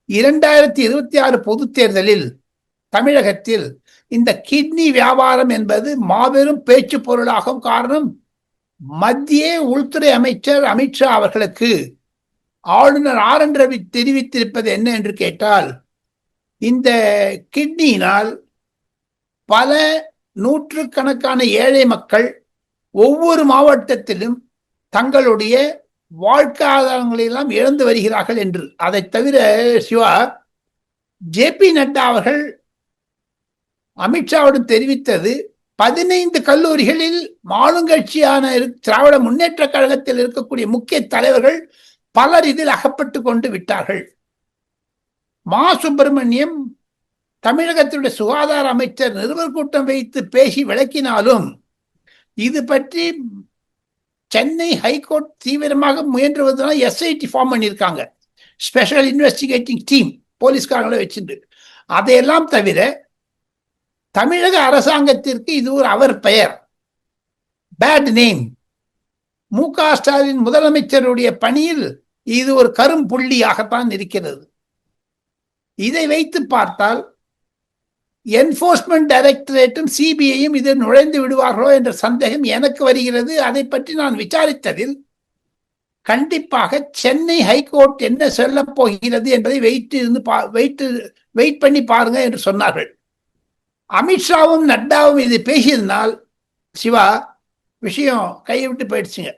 2026 பொதுத் தேர்தலில் தமிழகத்தில் இந்த கிட்னி வியாபாரம் என்பது மாபெரும் பேச்சு பொருளாகும். காரணம், மத்திய உள்துறை அமைச்சர் அமித்ஷா அவர்களுக்கு ஆளுநர் ஆர் என் ரவி தெரிவித்திருப்பது என்ன என்று கேட்டால், இந்த கிட்னியினால் பல நூற்றுக்கணக்கான ஏழை மக்கள் ஒவ்வொரு மாவட்டத்திலும் தங்களுடைய வாழ்க்கையாதாரங்களை எல்லாம் இழந்து வருகிறார்கள் என்று. அதை தவிர சிவா, ஜே.பி. நட்டா அவர்கள் அமித்ஷாவிடம் தெரிவித்தது, 15 கல்லூரிகளில் ஆளுங்கட்சியான திராவிட முன்னேற்ற கழகத்தில் இருக்கக்கூடிய முக்கிய தலைவர்கள் பலர் இதில் அகப்பட்டு கொண்டு விட்டார்கள். மா சுப்பிரமணியம் தமிழகத்தினுடைய சுகாதார அமைச்சர் நிருபர் கூட்டம் வைத்து பேசி விளக்கினாலும், இது பற்றி சென்னை ஹைகோர்ட் தீவிரமாக முயன்றுவதனால் எஸ்ஐடி ஃபார்ம் பண்ணியிருக்காங்க, ஸ்பெஷல் இன்வெஸ்டிகேட்டிங் டீம், போலீஸ்காரங்களை வச்சுட்டு. அதையெல்லாம் தவிர தமிழக அரசாங்கத்திற்கு இது ஒரு அவர் பெயர், பேட் நேம். மு.க. ஸ்டாலின் முதலமைச்சருடைய பணியில் இது ஒரு கரும்புள்ளியாகத்தான் இருக்கிறது. இதை வைத்து பார்த்தால் என்போர்ஸ்மெண்ட் டைரக்டரேட்டும் சிபிஐயும் இதில் நுழைந்து விடுவார்களோ என்ற சந்தேகம் எனக்கு வருகிறது. அதை பற்றி நான் விசாரித்ததில் கண்டிப்பாக சென்னை ஹைகோர்ட் என்ன சொல்ல போகிறது என்பதை வெயிட் பண்ணி பாருங்க என்று சொன்னார்கள். அமித்ஷாவும் நட்டாவும் இது பேசியதனால் சிவா விஷயம் கையை விட்டு போயிடுச்சுங்க.